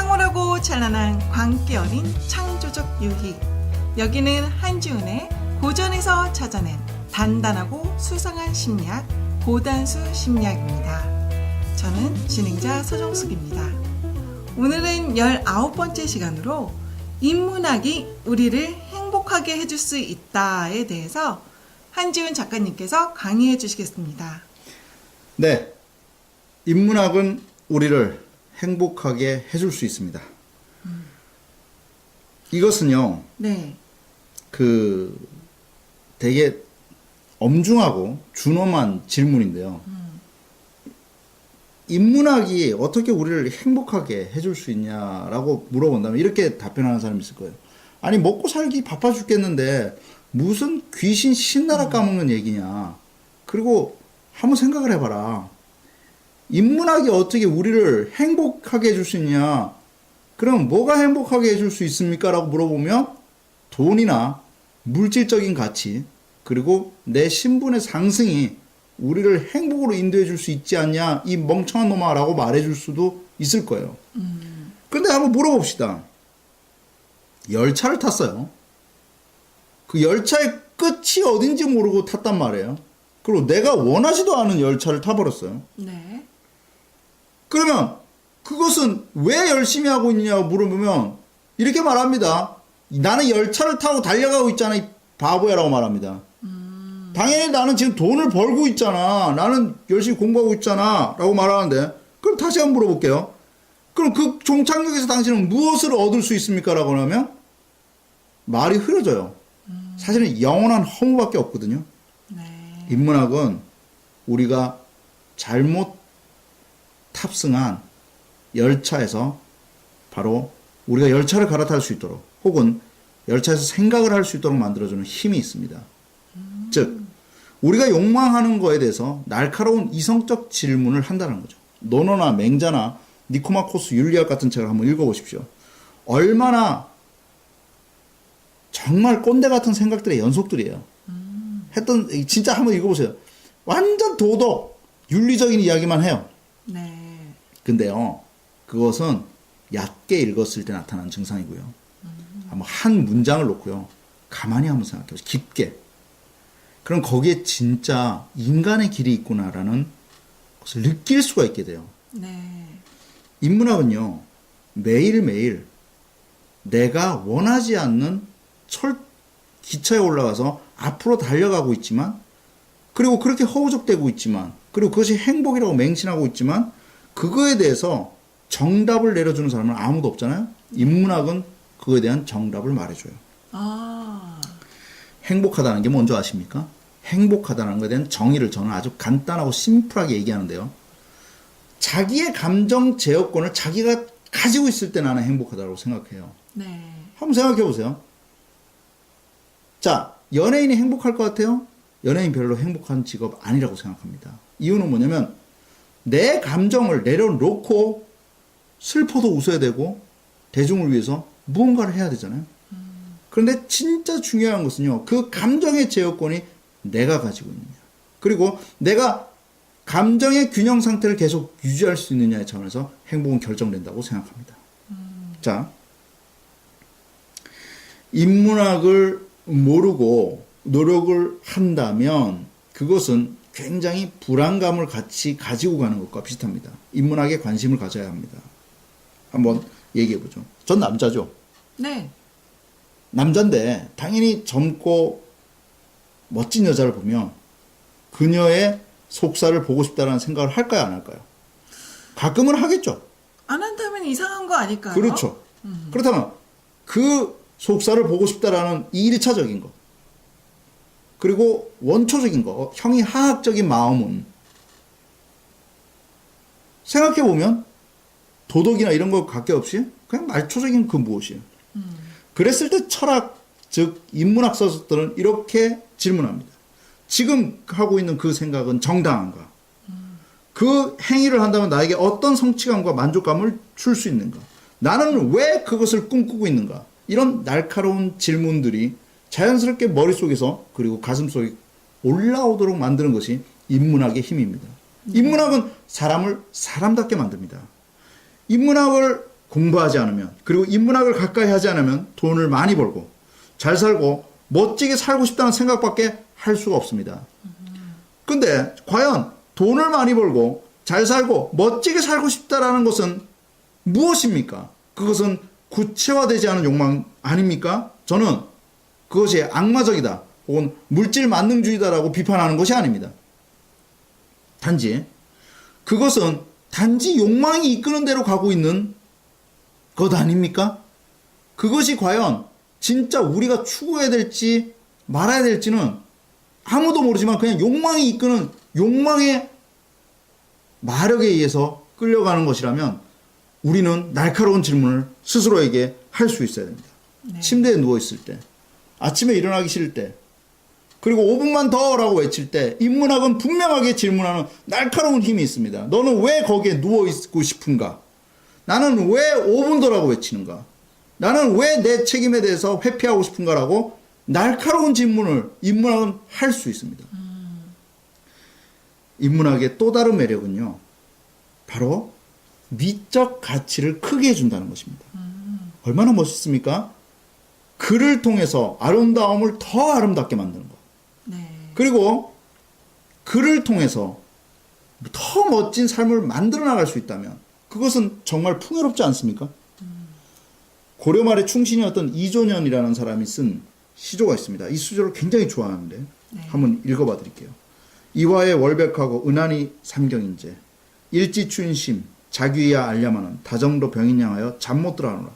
황홀하고 찬란한 광기 어린 창조적 유희. 여기는 한지훈의 고전에서 찾아낸 단단하고 수상한 심리학, 고단수 심리학입니다. 저는 진행자 서정숙입니다. 오늘은 19번째 시간으로 인문학이 우리를 행복하게 해줄 수 있다에 대해서 한지훈 작가님께서 강의해 주시겠습니다. 네, 인문학은 우리를 행복하게 해줄 수 있습니다. 이것은요, 네. 되게 엄중하고 준엄한 질문인데요. 인문학이 어떻게 우리를 행복하게 해줄 수 있냐라고 물어본다면 이렇게 답변하는 사람이 있을 거예요. 아니, 먹고 살기 바빠 죽겠는데 무슨 귀신 신나라 까먹는 얘기냐. 그리고 한번 생각을 해봐라. 인문학이 어떻게 우리를 행복하게 해줄 수 있냐? 그럼 뭐가 행복하게 해줄 수 있습니까? 라고 물어보면 돈이나 물질적인 가치, 그리고 내 신분의 상승이 우리를 행복으로 인도해 줄 수 있지 않냐? 이 멍청한 놈아 라고 말해줄 수도 있을 거예요. 근데 한번 물어봅시다. 열차를 탔어요. 그 열차의 끝이 어딘지 모르고 탔단 말이에요. 그리고 내가 원하지도 않은 열차를 타버렸어요. 네. 그러면 그것은 왜 열심히 하고 있냐고 물어보면 이렇게 말합니다. 나는 열차를 타고 달려가고 있잖아, 이 바보야 라고 말합니다. 당연히 나는 지금 돈을 벌고 있잖아. 나는 열심히 공부하고 있잖아 라고 말하는데, 그럼 다시 한번 물어볼게요. 그럼 그 종착역에서 당신은 무엇을 얻을 수 있습니까? 라고 하면 말이 흐려져요. 사실은 영원한 허무밖에 없거든요. 네. 인문학은 우리가 잘못 탑승한 열차에서 바로 우리가 열차를 갈아탈 수 있도록, 혹은 열차에서 생각을 할 수 있도록 만들어주는 힘이 있습니다. 즉, 우리가 욕망하는 거에 대해서 날카로운 이성적 질문을 한다는 거죠. 노노나 맹자나 니코마코스 윤리학 같은 책을 한번 읽어보십시오. 얼마나 정말 꼰대 같은 생각들의 연속들이에요. 진짜 한번 읽어보세요. 완전 도덕, 윤리적인 이야기만 해요. 네. 근데요, 그것은 얕게 읽었을 때 나타나는 증상이고요. 한번 한 문장을 놓고요, 가만히 한번 생각해보세요. 깊게. 그럼 거기에 진짜 인간의 길이 있구나라는 것을 느낄 수가 있게 돼요. 네. 인문학은요, 매일매일 내가 원하지 않는 기차에 올라가서 앞으로 달려가고 있지만, 그리고 그렇게 허우적대고 있지만, 그리고 그것이 행복이라고 맹신하고 있지만, 그거에 대해서 정답을 내려주는 사람은 아무도 없잖아요. 인문학은 그거에 대한 정답을 말해줘요. 아. 행복하다는 게 뭔지 아십니까? 행복하다는 것에 대한 정의를 저는 아주 간단하고 심플하게 얘기하는데요. 자기의 감정 제어권을 자기가 가지고 있을 때 나는 행복하다고 생각해요. 네. 한번 생각해 보세요. 자, 연예인이 행복할 것 같아요? 연예인 별로 행복한 직업 아니라고 생각합니다. 이유는 뭐냐면 내 감정을 내려놓고 슬퍼도 웃어야 되고 대중을 위해서 무언가를 해야 되잖아요. 그런데 진짜 중요한 것은요, 그 감정의 제어권이 내가 가지고 있느냐, 그리고 내가 감정의 균형 상태를 계속 유지할 수 있느냐의 차원에서 행복은 결정된다고 생각합니다. 자, 인문학을 모르고 노력을 한다면 그것은 굉장히 불안감을 같이 가지고 가는 것과 비슷합니다. 인문학에 관심을 가져야 합니다. 한번 얘기해보죠. 전 남자죠. 네. 남자인데 당연히 젊고 멋진 여자를 보면 그녀의 속살을 보고 싶다는 생각을 할까요, 안 할까요? 가끔은 하겠죠. 안 한다면 이상한 거 아닐까요? 그렇죠. 그렇다면 그 속살을 보고 싶다라는 이 1차적인 것, 그리고 원초적인 것, 형이하학적인 마음은 생각해보면 도덕이나 이런 거 관계없이 그냥 말초적인 그 무엇이에요. 그랬을 때 철학, 즉 인문학 서적들은 이렇게 질문합니다. 지금 하고 있는 그 생각은 정당한가? 그 행위를 한다면 나에게 어떤 성취감과 만족감을 줄 수 있는가? 나는 왜 그것을 꿈꾸고 있는가? 이런 날카로운 질문들이 자연스럽게 머릿속에서 그리고 가슴속에 올라오도록 만드는 것이 인문학의 힘입니다. 인문학은 사람을 사람답게 만듭니다. 인문학을 공부하지 않으면, 그리고 인문학을 가까이 하지 않으면 돈을 많이 벌고 잘 살고 멋지게 살고 싶다는 생각밖에 할 수가 없습니다. 근데 과연 돈을 많이 벌고 잘 살고 멋지게 살고 싶다라는 것은 무엇입니까? 그것은 구체화되지 않은 욕망 아닙니까? 저는 그것이 악마적이다 혹은 물질 만능주의다라고 비판하는 것이 아닙니다. 단지 그것은 단지 욕망이 이끄는 대로 가고 있는 것 아닙니까? 그것이 과연 진짜 우리가 추구해야 될지 말아야 될지는 아무도 모르지만 그냥 욕망이 이끄는 욕망의 마력에 의해서 끌려가는 것이라면 우리는 날카로운 질문을 스스로에게 할 수 있어야 됩니다. 네. 침대에 누워있을 때, 아침에 일어나기 싫을 때, 그리고 5분만 더 라고 외칠 때 인문학은 분명하게 질문하는 날카로운 힘이 있습니다. 너는 왜 거기에 누워있고 싶은가? 나는 왜 5분 더라고 외치는가? 나는 왜 내 책임에 대해서 회피하고 싶은가라고 날카로운 질문을 인문학은 할 수 있습니다. 인문학의 또 다른 매력은요, 바로 미적 가치를 크게 해준다는 것입니다. 얼마나 멋있습니까? 글을 통해서 아름다움을 더 아름답게 만드는 것. 네. 그리고 글을 통해서 더 멋진 삶을 만들어 나갈 수 있다면 그것은 정말 풍요롭지 않습니까? 고려 말의 충신이었던 이존연이라는 사람이 쓴 시조가 있습니다. 이 시조를 굉장히 좋아하는데 네. 한번 읽어봐 드릴게요. 이화의 월백하고 은하니 삼경인제 일지춘심 자귀야 알려마는 다정도 병인 향하여 잠 못 들어하노라.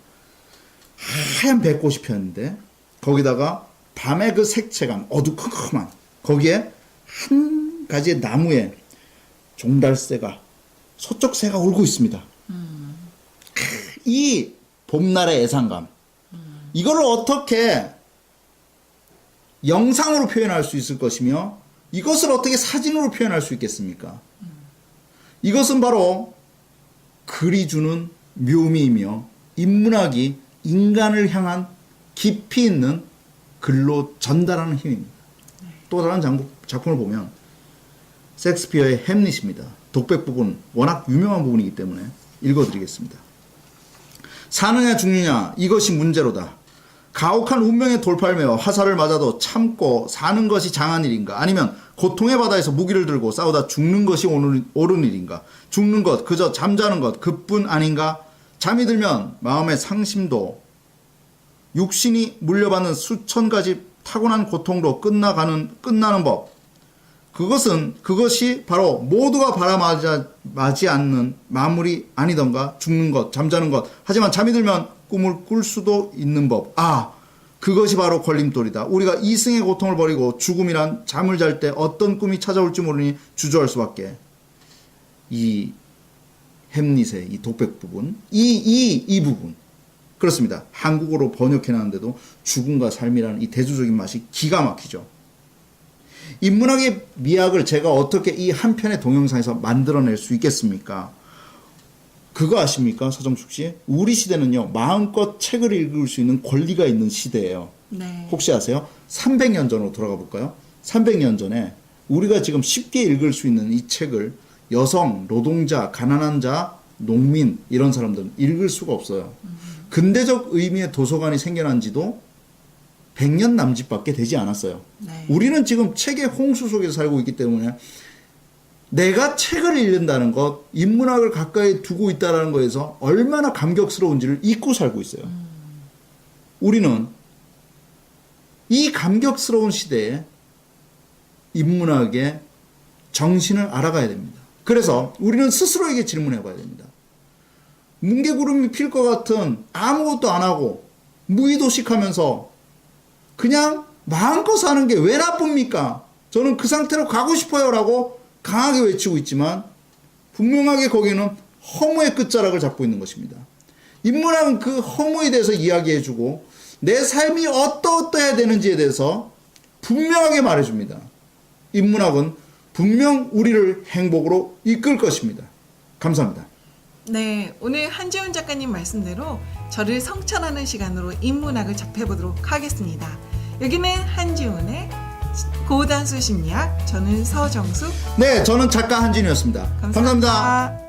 하얀 배꽃이 피었는데 거기다가 밤의 그 색채감 어두컴컴한 거기에 한 가지의 나무에 종달새가 소쩍새가 울고 있습니다. 이 봄날의 애상감 이거를 어떻게 영상으로 표현할 수 있을 것이며 이것을 어떻게 사진으로 표현할 수 있겠습니까? 이것은 바로 글이 주는 묘미이며 인문학이 인간을 향한 깊이 있는 글로 전달하는 힘입니다. 또 다른 작품을 보면 셰익스피어의 햄릿입니다. 독백 부분 워낙 유명한 부분이기 때문에 읽어드리겠습니다. 사느냐 죽느냐 이것이 문제로다. 가혹한 운명의 돌파를 메워 화살을 맞아도 참고 사는 것이 장한 일인가? 아니면 고통의 바다에서 무기를 들고 싸우다 죽는 것이 옳은 일인가? 죽는 것 그저 잠자는 것 그뿐 아닌가? 잠이 들면 마음의 상심도 육신이 물려받는 수천 가지 타고난 고통으로 끝나는 법. 그것이 바로 모두가 바라마지 않는 마무리 아니던가? 죽는 것, 잠자는 것. 하지만 잠이 들면 꿈을 꿀 수도 있는 법. 그것이 바로 걸림돌이다. 우리가 이승의 고통을 버리고 죽음이란 잠을 잘 때 어떤 꿈이 찾아올지 모르니 주저할 수밖에. 이 햄릿의 이 독백 부분, 이 부분. 그렇습니다. 한국어로 번역해놨는데도 죽음과 삶이라는 이 대조적인 맛이 기가 막히죠. 인문학의 미학을 제가 어떻게 이 한 편의 동영상에서 만들어낼 수 있겠습니까? 그거 아십니까, 서정숙 씨? 우리 시대는요, 마음껏 책을 읽을 수 있는 권리가 있는 시대예요. 네. 혹시 아세요? 300년 전으로 돌아가 볼까요? 300년 전에 우리가 지금 쉽게 읽을 수 있는 이 책을 여성, 노동자, 가난한 자, 농민 이런 사람들은 읽을 수가 없어요. 근대적 의미의 도서관이 생겨난 지도 100년 남짓밖에 되지 않았어요. 네. 우리는 지금 책의 홍수 속에서 살고 있기 때문에 내가 책을 읽는다는 것, 인문학을 가까이 두고 있다는 거에서 얼마나 감격스러운지를 잊고 살고 있어요. 우리는 이 감격스러운 시대에 인문학의 정신을 알아가야 됩니다. 그래서 우리는 스스로에게 질문해 봐야 됩니다. 뭉게구름이 필 것 같은 아무것도 안 하고 무의도식하면서 그냥 마음껏 사는 게 왜 나쁩니까? 저는 그 상태로 가고 싶어요 라고 강하게 외치고 있지만 분명하게 거기는 허무의 끝자락을 잡고 있는 것입니다. 인문학은 그 허무에 대해서 이야기해주고 내 삶이 어떠해야 되는지에 대해서 분명하게 말해줍니다. 인문학은 분명 우리를 행복으로 이끌 것입니다. 감사합니다. 네, 오늘 한지훈 작가님 말씀대로 저를 성찰하는 시간으로 인문학을 접해보도록 하겠습니다. 여기는 한지훈의 고단수 심리학, 저는 서정숙. 네, 저는 작가 한진이었습니다. 감사합니다.